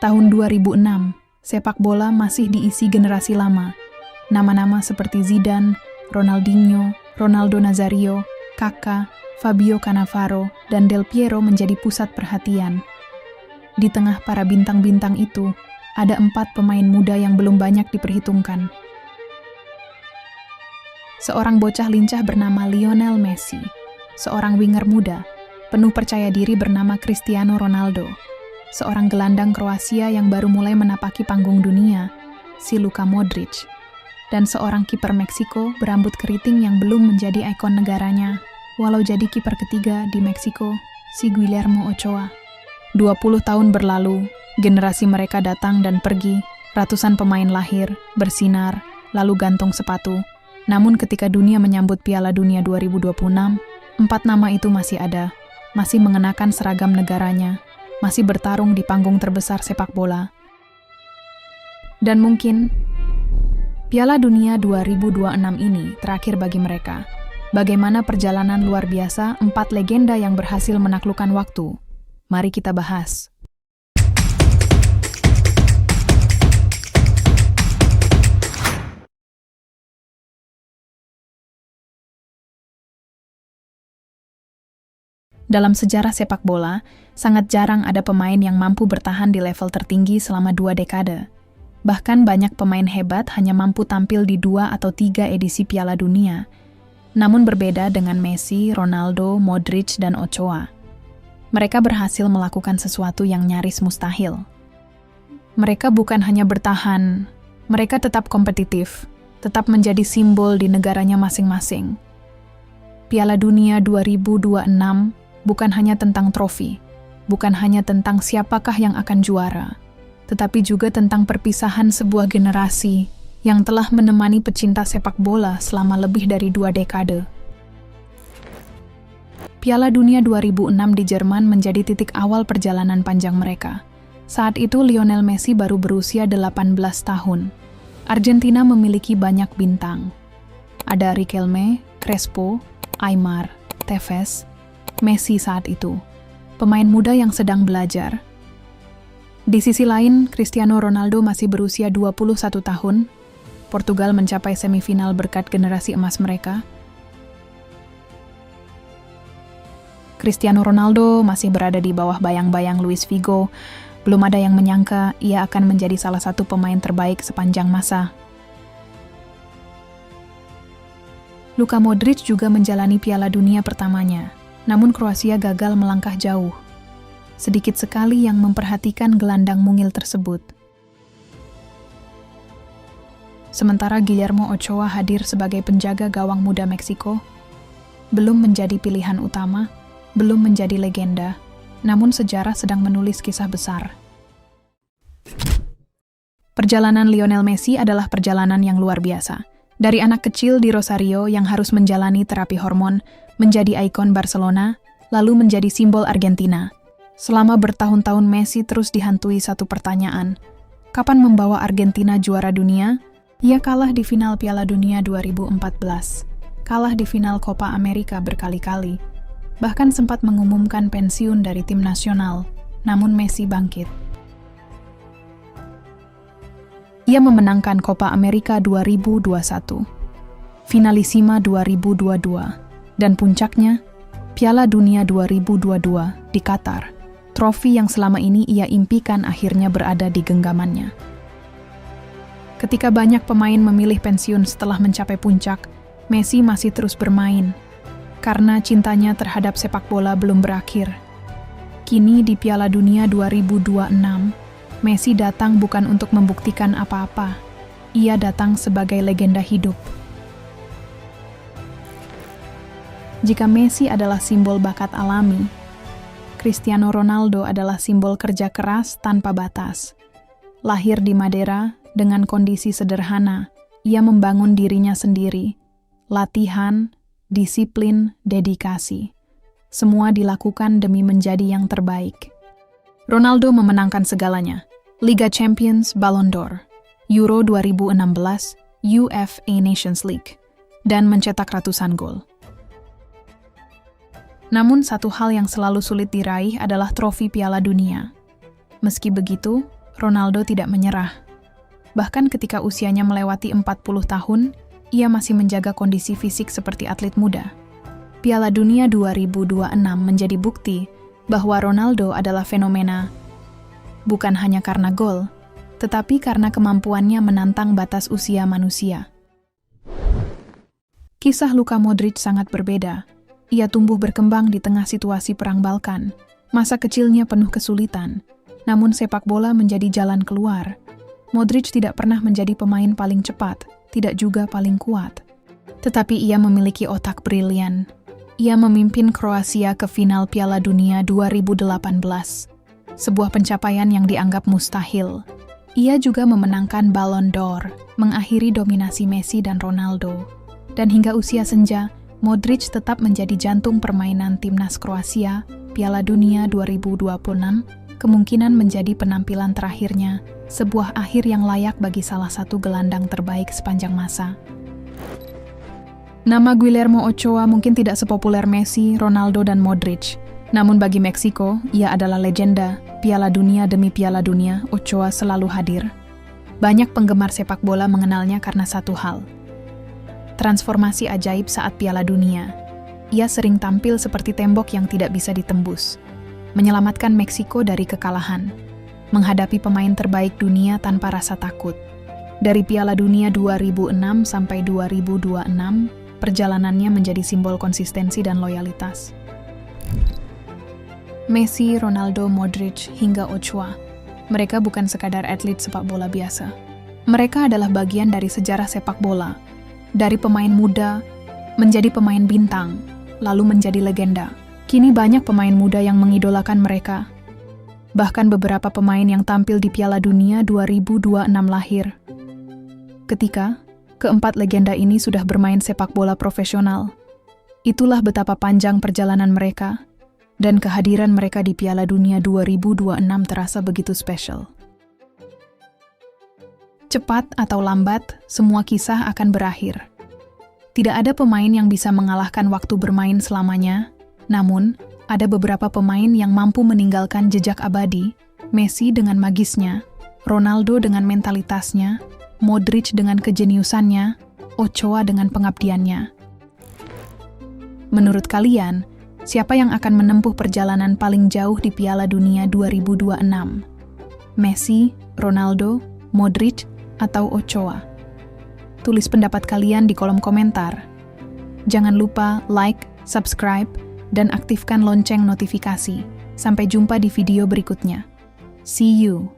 Tahun 2006, sepak bola masih diisi generasi lama. Nama-nama seperti Zidane, Ronaldinho, Ronaldo Nazario, Kaká, Fabio Cannavaro, dan Del Piero menjadi pusat perhatian. Di tengah para bintang-bintang itu, ada 4 pemain muda yang belum banyak diperhitungkan. Seorang bocah lincah bernama Lionel Messi, seorang winger muda, penuh percaya diri bernama Cristiano Ronaldo, seorang gelandang Kroasia yang baru mulai menapaki panggung dunia, si Luka Modric, dan seorang kiper Meksiko berambut keriting yang belum menjadi ikon negaranya, walau jadi kiper ketiga di Meksiko, si Guillermo Ochoa. 20 tahun berlalu, generasi mereka datang dan pergi, ratusan pemain lahir, bersinar, lalu gantung sepatu. Namun ketika dunia menyambut Piala Dunia 2026, 4 nama itu masih ada, masih mengenakan seragam negaranya, masih bertarung di panggung terbesar sepak bola. Dan mungkin Piala Dunia 2026 ini terakhir bagi mereka. Bagaimana perjalanan luar biasa 4 legenda yang berhasil menaklukkan waktu? Mari kita bahas. Dalam sejarah sepak bola, sangat jarang ada pemain yang mampu bertahan di level tertinggi selama 2 dekade. Bahkan banyak pemain hebat hanya mampu tampil di 2 atau 3 edisi Piala Dunia. Namun berbeda dengan Messi, Ronaldo, Modric, dan Ochoa. Mereka berhasil melakukan sesuatu yang nyaris mustahil. Mereka bukan hanya bertahan, mereka tetap kompetitif, tetap menjadi simbol di negaranya masing-masing. Piala Dunia 2026 bukan hanya tentang trofi, bukan hanya tentang siapakah yang akan juara, tetapi juga tentang perpisahan sebuah generasi yang telah menemani pecinta sepak bola selama lebih dari 2 dekade. Piala Dunia 2006 di Jerman menjadi titik awal perjalanan panjang mereka. Saat itu Lionel Messi baru berusia 18 tahun. Argentina memiliki banyak bintang. Ada Riquelme, Crespo, Aimar, Tevez, Messi saat itu, pemain muda yang sedang belajar. Di sisi lain, Cristiano Ronaldo masih berusia 21 tahun. Portugal mencapai semifinal berkat generasi emas mereka. Cristiano Ronaldo masih berada di bawah bayang-bayang Luis Figo. Belum ada yang menyangka ia akan menjadi salah satu pemain terbaik sepanjang masa. Luka Modric juga menjalani Piala Dunia pertamanya. Namun Kroasia gagal melangkah jauh. Sedikit sekali yang memperhatikan gelandang mungil tersebut. Sementara Guillermo Ochoa hadir sebagai penjaga gawang muda Meksiko, belum menjadi pilihan utama, belum menjadi legenda, namun sejarah sedang menulis kisah besar. Perjalanan Lionel Messi adalah perjalanan yang luar biasa. Dari anak kecil di Rosario yang harus menjalani terapi hormon, menjadi ikon Barcelona, lalu menjadi simbol Argentina. Selama bertahun-tahun Messi terus dihantui satu pertanyaan. Kapan membawa Argentina juara dunia? Ia kalah di final Piala Dunia 2014. Kalah di final Copa America berkali-kali. Bahkan sempat mengumumkan pensiun dari tim nasional, namun Messi bangkit. Ia memenangkan Copa America 2021, Finalissima 2022, dan puncaknya, Piala Dunia 2022 di Qatar, trofi yang selama ini ia impikan akhirnya berada di genggamannya. Ketika banyak pemain memilih pensiun setelah mencapai puncak, Messi masih terus bermain, karena cintanya terhadap sepak bola belum berakhir. Kini di Piala Dunia 2026, Messi datang bukan untuk membuktikan apa-apa, ia datang sebagai legenda hidup. Jika Messi adalah simbol bakat alami, Cristiano Ronaldo adalah simbol kerja keras tanpa batas. Lahir di Madeira dengan kondisi sederhana, ia membangun dirinya sendiri. Latihan, disiplin, dedikasi. Semua dilakukan demi menjadi yang terbaik. Ronaldo memenangkan segalanya. Liga Champions, Ballon d'Or, Euro 2016, UEFA Nations League, dan mencetak ratusan gol. Namun satu hal yang selalu sulit diraih adalah trofi Piala Dunia. Meski begitu, Ronaldo tidak menyerah. Bahkan ketika usianya melewati 40 tahun, ia masih menjaga kondisi fisik seperti atlet muda. Piala Dunia 2026 menjadi bukti bahwa Ronaldo adalah fenomena, bukan hanya karena gol, tetapi karena kemampuannya menantang batas usia manusia. Kisah Luka Modric sangat berbeda. Ia tumbuh berkembang di tengah situasi perang Balkan. Masa kecilnya penuh kesulitan, namun sepak bola menjadi jalan keluar. Modric tidak pernah menjadi pemain paling cepat, tidak juga paling kuat. Tetapi ia memiliki otak brilian. Ia memimpin Kroasia ke final Piala Dunia 2018, sebuah pencapaian yang dianggap mustahil. Ia juga memenangkan Ballon d'Or, mengakhiri dominasi Messi dan Ronaldo. Dan hingga usia senja, Modric tetap menjadi jantung permainan timnas Kroasia. Piala Dunia 2026 kemungkinan menjadi penampilan terakhirnya, sebuah akhir yang layak bagi salah satu gelandang terbaik sepanjang masa. Nama Guillermo Ochoa mungkin tidak sepopuler Messi, Ronaldo, dan Modric. Namun bagi Meksiko, ia adalah legenda. Piala Dunia demi Piala Dunia, Ochoa selalu hadir. Banyak penggemar sepak bola mengenalnya karena satu hal: transformasi ajaib saat Piala Dunia. Ia sering tampil seperti tembok yang tidak bisa ditembus, menyelamatkan Meksiko dari kekalahan, menghadapi pemain terbaik dunia tanpa rasa takut. Dari Piala Dunia 2006 sampai 2026, perjalanannya menjadi simbol konsistensi dan loyalitas. Messi, Ronaldo, Modric, hingga Ochoa, mereka bukan sekadar atlet sepak bola biasa. Mereka adalah bagian dari sejarah sepak bola, dari pemain muda menjadi pemain bintang, lalu menjadi legenda. Kini banyak pemain muda yang mengidolakan mereka. Bahkan beberapa pemain yang tampil di Piala Dunia 2026 lahir ketika keempat legenda ini sudah bermain sepak bola profesional. Itulah betapa panjang perjalanan mereka, dan kehadiran mereka di Piala Dunia 2026 terasa begitu spesial. Cepat atau lambat, semua kisah akan berakhir. Tidak ada pemain yang bisa mengalahkan waktu bermain selamanya, namun ada beberapa pemain yang mampu meninggalkan jejak abadi. Messi dengan magisnya, Ronaldo dengan mentalitasnya, Modric dengan kejeniusannya, Ochoa dengan pengabdiannya. Menurut kalian, siapa yang akan menempuh perjalanan paling jauh di Piala Dunia 2026? Messi, Ronaldo, Modric, atau Ochoa? Tulis pendapat kalian di kolom komentar. Jangan lupa like, subscribe, dan aktifkan lonceng notifikasi. Sampai jumpa di video berikutnya. See you!